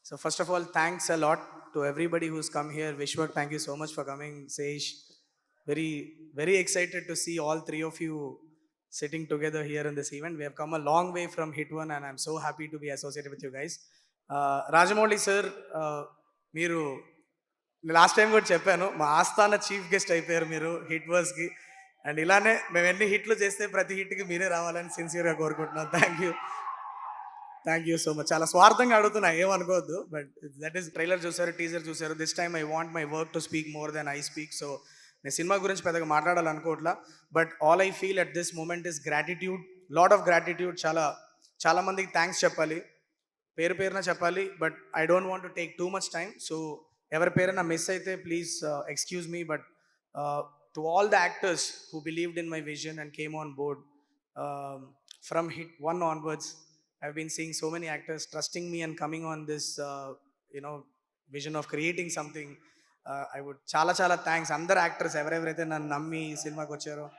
So first of all, thanks a lot to everybody who's come here. Vishwak, thank you so much for coming. Seish, very excited to see all three of you sitting together here in this event. We have come a long way from Hit One, and I'm so happy to be associated with you guys. Rajamouli sir, మీరు last time కూడా చెప్పాను, మా ఆస్థాన chief guest అయిపోయారు మీరు hit వర్స్కి. And ఇలానే మేము ఎన్ని హిట్లు చేస్తే ప్రతి హిట్కి మీరే రావాలని సిన్సియర్గా కోరుకుంటున్నాను. Thank you so much. చాలా స్వార్థంగా అడుగుతున్నా, ఏమనుకోవద్దు. బట్ దట్ ఈస్ ట్రైలర్ చూసారు, టీజర్ చూసారు. This time I want my work to speak more than I speak. So నేను సినిమా గురించి పెద్దగా మాట్లాడాలనుకోవట్లా. But all I feel at this moment is gratitude, lot of gratitude. చాలా మందికి thanks చెప్పాలి, పేరు పేరున చెప్పాలి. But I don't want to take too much time. So ఎవరి పేరైనా మిస్ అయితే please excuse me. But to all the actors who believed in my vision and came on board from hit one onwards, I've been seeing so many actors trusting me and coming on this, you know, vision of creating something. I would చాలా thanks అందరు actors ఎవరెవరైతే నన్ను నమ్మి ఈ సినిమాకి వచ్చారో.